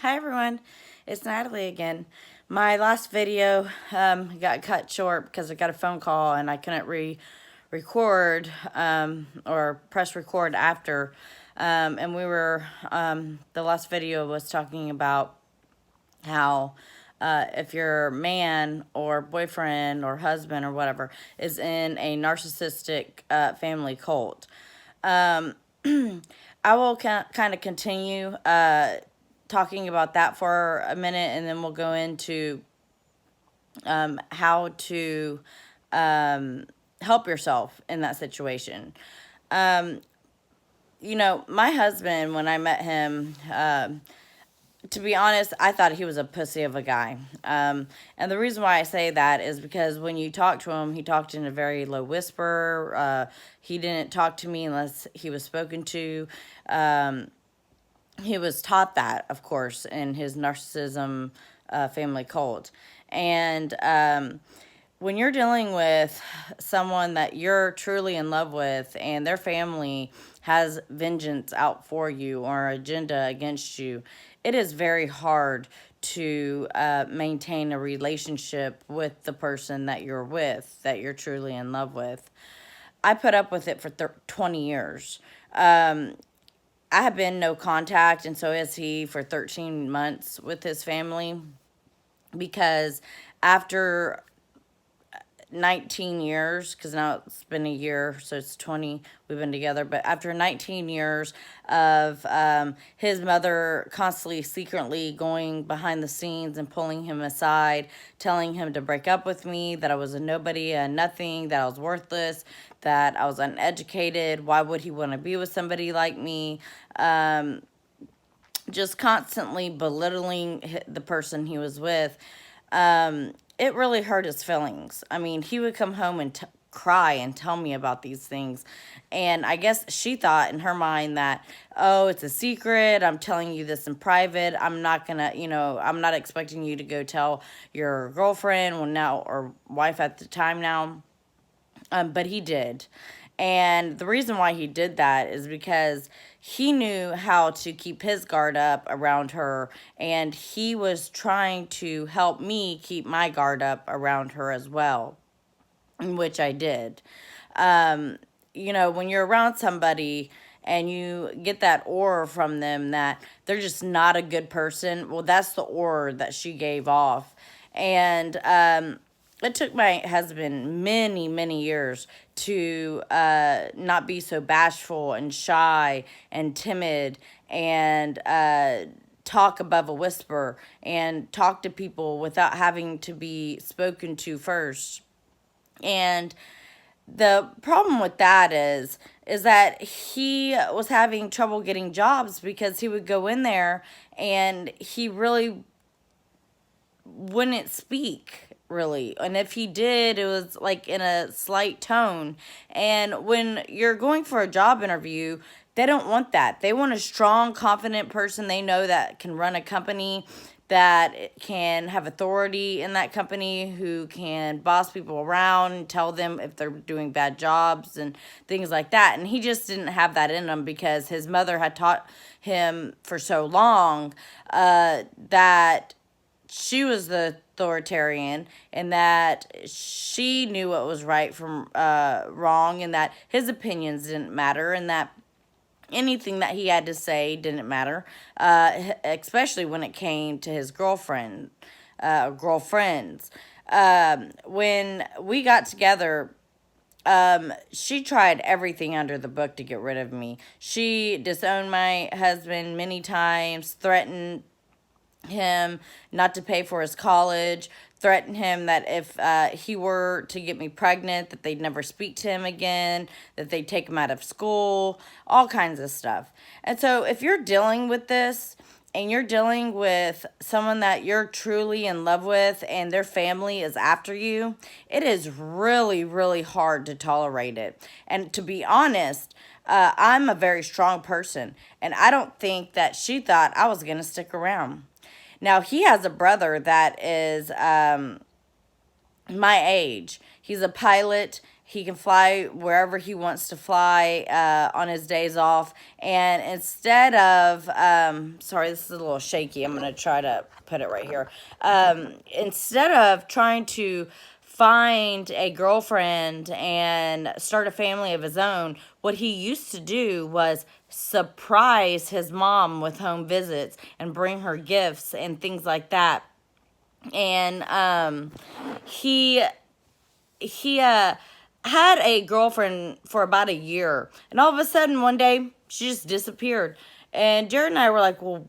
Hi everyone, it's Natalie again. My last video got cut short because I got a phone call and I couldn't record or press record after. And the last video was talking about how if your man or boyfriend or husband or whatever is in a narcissistic family cult. Um, I will kind of continue talking about that for a minute, and then we'll go into how to help yourself in that situation. Um, my husband, when I met him, to be honest, I thought he was a pussy of a guy. And the reason why I say that is because when you talk to him, he talked in a very low whisper. He didn't talk to me unless he was spoken to. He was taught that, of course, in his narcissism family cult. And when you're dealing with someone that you're truly in love with and their family has vengeance out for you or agenda against you, it is very hard to maintain a relationship with the person that you're with, that you're truly in love with. I put up with it for 20 years. I have been no contact, and so has he, for 13 months with his family, because after 19 years, because now it's been a year, so it's 20 we've been together, but after 19 years of his mother constantly secretly going behind the scenes and pulling him aside, telling him to break up with me, that I was a nobody, a nothing, that I was worthless, that I was uneducated, why would he want to be with somebody like me, just constantly belittling the person he was with. It really hurt his feelings. I mean, he would come home and cry and tell me about these things. And I guess she thought in her mind that, oh, it's a secret. I'm telling you this in private. I'm not gonna, I'm not expecting you to go tell your girlfriend, well, now, or wife at the time now. But he did. And the reason why he did that is because he knew how to keep his guard up around her, and he was trying to help me keep my guard up around her as well, which I did. Um, when you're around somebody and you get that aura from them that they're just not a good person, well, that's the aura that she gave off. And it took my husband many, many years to not be so bashful and shy and timid and talk above a whisper and talk to people without having to be spoken to first. And the problem with that is that he was having trouble getting jobs because he would go in there and he really wouldn't speak, really, and if he did, it was like in a slight tone. And when you're going for a job interview, they don't want that. They want a strong, confident person they know that can run a company, that can have authority in that company, who can boss people around and tell them if they're doing bad jobs and things like that. And he just didn't have that in him because his mother had taught him for so long that she was the authoritarian, and that she knew what was right from wrong, and that his opinions didn't matter, and that anything that he had to say didn't matter, especially when it came to his girlfriends. When we got together, she tried everything under the book to get rid of me. She disowned my husband many times, threatened him not to pay for his college, threatened him that if he were to get me pregnant, that they'd never speak to him again, that they'd take him out of school, all kinds of stuff. And so if you're dealing with this and you're dealing with someone that you're truly in love with and their family is after you, it is really, really hard to tolerate it. And to be honest, I'm a very strong person, and I don't think that she thought I was going to stick around. Now, he has a brother that is my age. He's a pilot. He can fly wherever he wants to fly on his days off. And instead of, sorry, this is a little shaky. I'm going to try to put it right here. Instead of trying to find a girlfriend and start a family of his own, what he used to do was surprise his mom with home visits and bring her gifts and things like that. And he had a girlfriend for about a year, and all of a sudden one day she just disappeared. And Jared and I were like, well,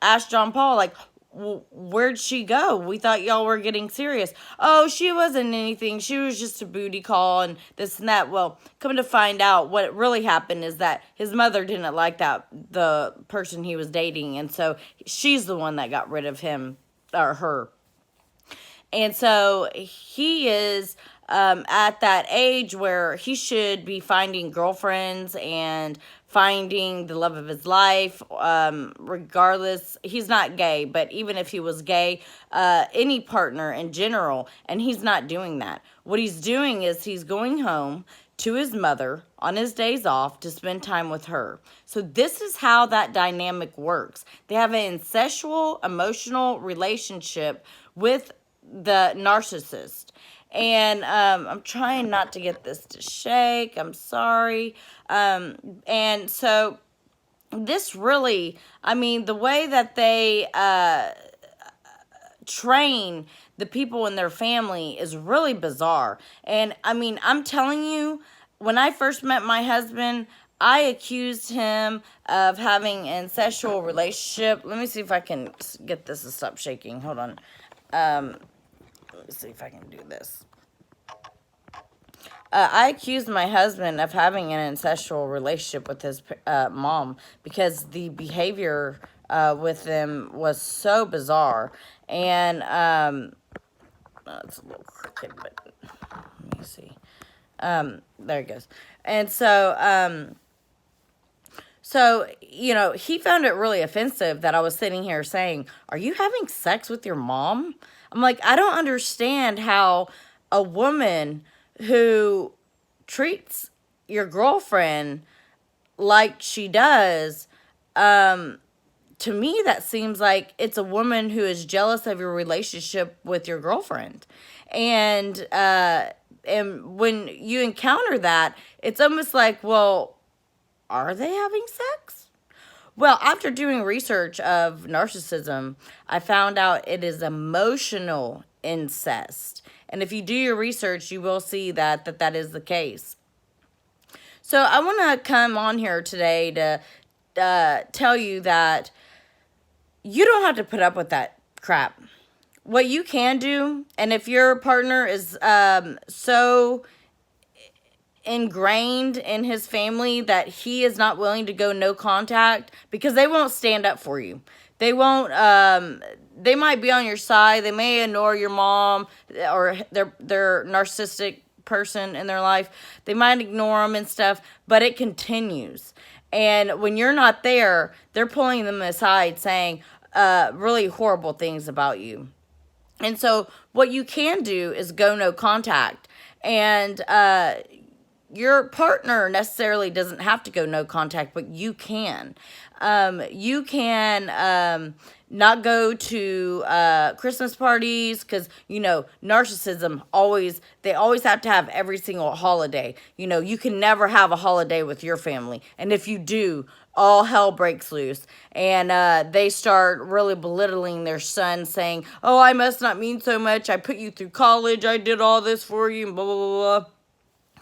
asked John Paul, like, where'd she go? We thought y'all were getting serious. Oh, she wasn't anything. She was just a booty call and this and that. Well, come to find out, what really happened is that his mother didn't like the person he was dating, and so she's the one that got rid of him or her. And so he is at that age where he should be finding girlfriends and finding the love of his life. Regardless, he's not gay, but even if he was gay, any partner in general, and he's not doing that. What he's doing is he's going home to his mother on his days off to spend time with her. So this is how that dynamic works. They have an incestual, emotional relationship with the narcissist. And I'm trying not to get this to shake. I'm sorry. And so this really, I mean, the way that they train the people in their family is really bizarre. And I mean, I'm telling you, when I first met my husband, I accused him of having an incestual relationship. Let me see if I can get this to stop shaking. Hold on. Let's see if I can do this. I accused my husband of having an incestual relationship with his mom because the behavior with them was so bizarre. And it's a little crooked, but let me see. There it goes. And so, you know, he found it really offensive that I was sitting here saying, "Are you having sex with your mom?" I'm like, I don't understand how a woman who treats your girlfriend like she does, to me, that seems like it's a woman who is jealous of your relationship with your girlfriend. And when you encounter that, it's almost like, well, are they having sex? Well, after doing research of narcissism, I found out it is emotional incest. And if you do your research, you will see that is the case. So I want to come on here today to tell you that you don't have to put up with that crap. What you can do, and if your partner is so ingrained in his family that he is not willing to go no contact, because they won't stand up for you. They won't, they might be on your side. They may ignore your mom or their narcissistic person in their life. They might ignore them and stuff, but it continues. And when you're not there, they're pulling them aside saying really horrible things about you. And so what you can do is go no contact. And your partner necessarily doesn't have to go no contact, but you can. You can not go to Christmas parties because, you know, narcissism they always have to have every single holiday. You know, you can never have a holiday with your family. And if you do, all hell breaks loose. And they start really belittling their son, saying, "Oh, I must not mean so much. I put you through college. I did all this for you," and blah, blah, blah, blah.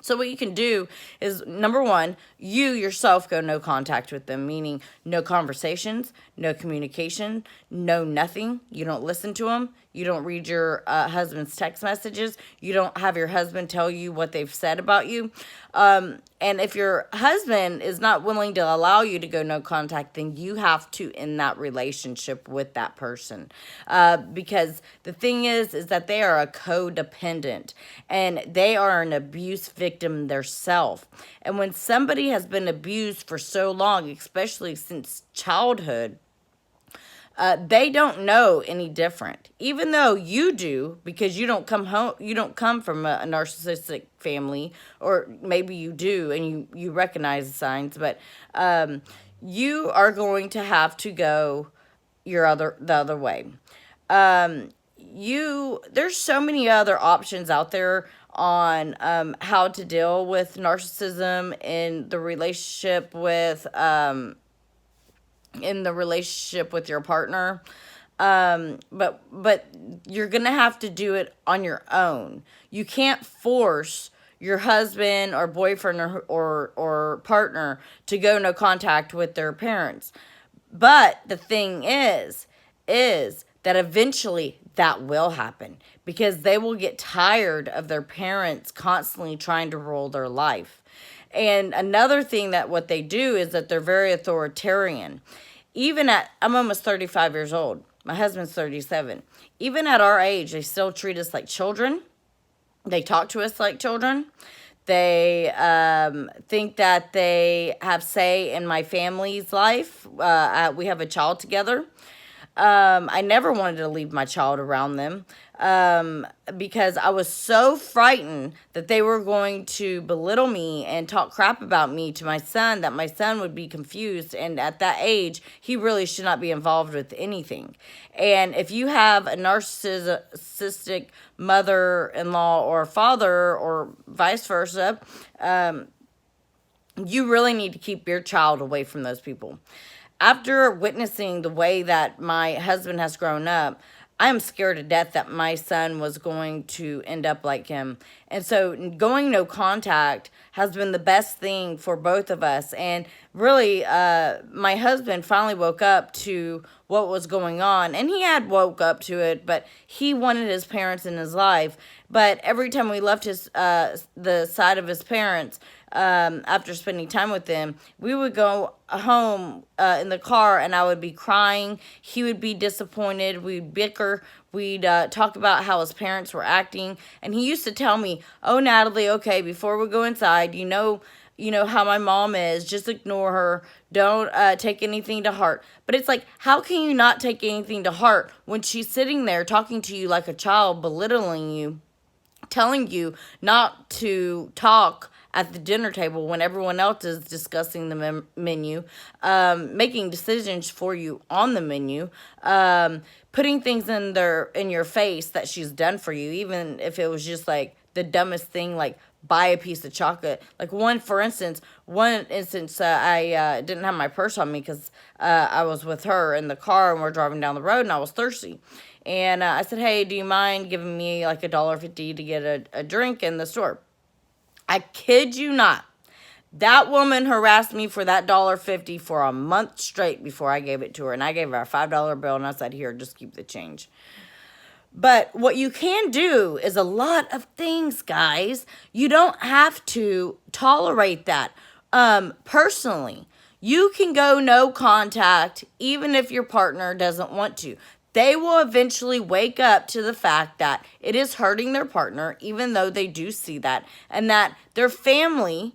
So what you can do is, number one, you yourself go no contact with them, meaning no conversations, no communication, no nothing. You don't listen to them. You don't read your husband's text messages. You don't have your husband tell you what they've said about you. And if your husband is not willing to allow you to go no contact, then you have to end that relationship with that person. Because the thing is that they are a codependent and they are an abuse victim themselves. And when somebody has been abused for so long, especially since childhood, They don't know any different, even though you do, because you don't come home, you don't come from a narcissistic family, or maybe you do and you recognize the signs, but you are going to have to go the other way. There's so many other options out there on how to deal with narcissism in the relationship with your partner. But you're gonna have to do it on your own. You can't force your husband or boyfriend or partner to go no contact with their parents. But the thing is that eventually that will happen, because they will get tired of their parents constantly trying to rule their life. And another thing that what they do is that they're very authoritarian. I'm almost 35 years old. My husband's 37. Even at our age, they still treat us like children. They talk to us like children. They think that they have say in my family's life. We have a child together. I never wanted to leave my child around them, because I was so frightened that they were going to belittle me and talk crap about me to my son, that my son would be confused. And at that age, he really should not be involved with anything. And if you have a narcissistic mother-in-law or father, or vice versa, you really need to keep your child away from those people. After witnessing the way that my husband has grown up, I am scared to death that my son was going to end up like him. And so going no contact has been the best thing for both of us. And really, my husband finally woke up to what was going on. And he had woke up to it, but he wanted his parents in his life. But every time we left the side of his parents, after spending time with them, we would go home in the car, and I would be crying. He would be disappointed. We'd bicker. We'd talk about how his parents were acting. And he used to tell me, "Oh, Natalie, okay, before we go inside, you know how my mom is. Just ignore her. Don't take anything to heart." But it's like, how can you not take anything to heart when she's sitting there talking to you like a child, belittling you, telling you not to talk at the dinner table when everyone else is discussing the menu, making decisions for you on the menu, putting things in your face that she's done for you, even if it was just like the dumbest thing, like buy a piece of chocolate. Like one instance, I didn't have my purse on me because I was with her in the car and we're driving down the road and I was thirsty. And I said, "Hey, do you mind giving me like $1.50 to get a drink in the store?" I kid you not. That woman harassed me for that $1.50 for a month straight before I gave it to her. And I gave her a $5 bill and I said, "Here, just keep the change." But what you can do is a lot of things, guys. You don't have to tolerate that. Personally, you can go no contact even if your partner doesn't want to. They will eventually wake up to the fact that it is hurting their partner, even though they do see that, and that their family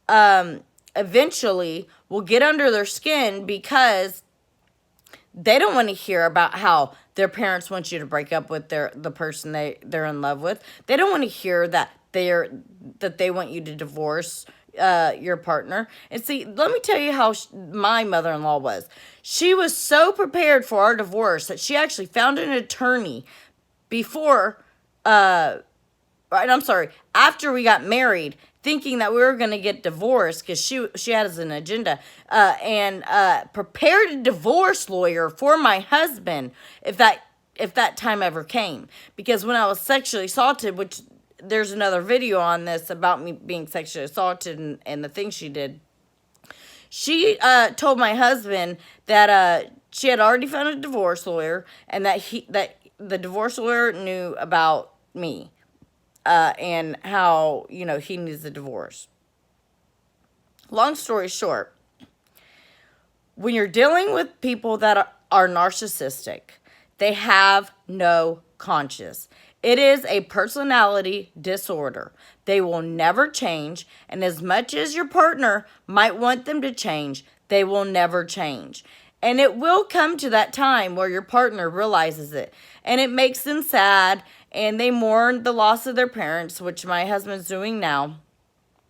eventually will get under their skin, because they don't want to hear about how their parents want you to break up with the person they're in love with. They don't want to hear that they want you to divorce your partner. And see, let me tell you how my mother-in-law was. She was so prepared for our divorce that she actually found an attorney after we got married, thinking that we were going to get divorced, because she had as an agenda, and prepared a divorce lawyer for my husband if that time ever came. Because when I was sexually assaulted, which there's another video on this about me being sexually assaulted and the things she did, she told my husband that she had already found a divorce lawyer, and that the divorce lawyer knew about me, and how he needs a divorce. Long story short, when you're dealing with people that are narcissistic, they have no conscience. It is a personality disorder. They will never change, and as much as your partner might want them to change, they will never change. And it will come to that time where your partner realizes it. And it makes them sad. And they mourn the loss of their parents, which my husband's doing now.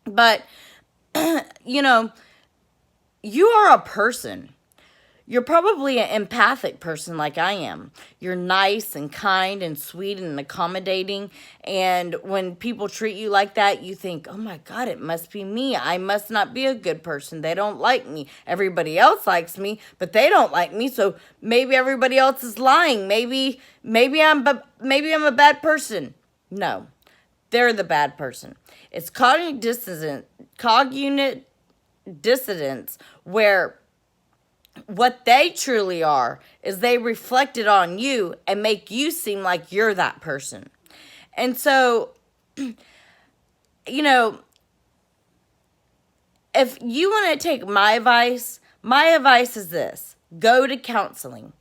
But, you know, you are a person. You're probably an empathic person like I am. You're nice and kind and sweet and accommodating. And when people treat you like that, you think, oh my God, it must be me. I must not be a good person. They don't like me. Everybody else likes me, but they don't like me. So maybe everybody else is lying. Maybe I'm a bad person. No, they're the bad person. It's cognitive dissonance where what they truly are is they reflect it on you and make you seem like you're that person. And so, you know, if you want to take my advice is this: go to counseling.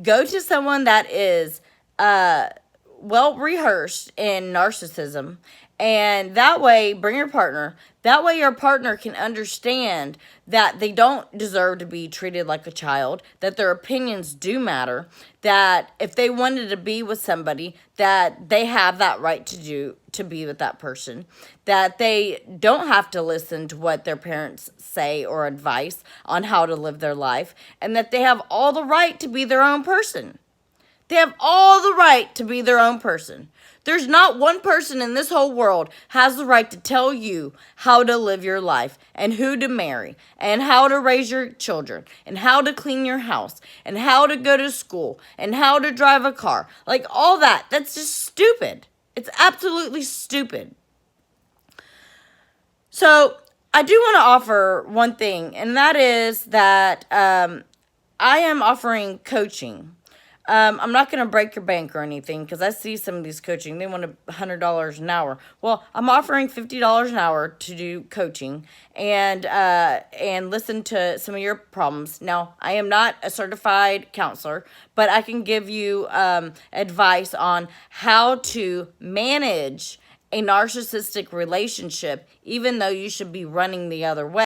Go to someone that is well rehearsed in narcissism, and that way bring your partner. That way your partner can understand that they don't deserve to be treated like a child, that their opinions do matter, that if they wanted to be with somebody, that they have that right to be with that person, that they don't have to listen to what their parents say or advice on how to live their life, and that they have all the right to be their own person. They have all the right to be their own person. There's not one person in this whole world has the right to tell you how to live your life and who to marry and how to raise your children and how to clean your house and how to go to school and how to drive a car. Like all that. That's just stupid. It's absolutely stupid. So I do want to offer one thing, and that is that I am offering coaching. I'm not going to break your bank or anything, because I see some of these coaching. They want $100 an hour. Well, I'm offering $50 an hour to do coaching and listen to some of your problems. Now, I am not a certified counselor, but I can give you advice on how to manage a narcissistic relationship, even though you should be running the other way.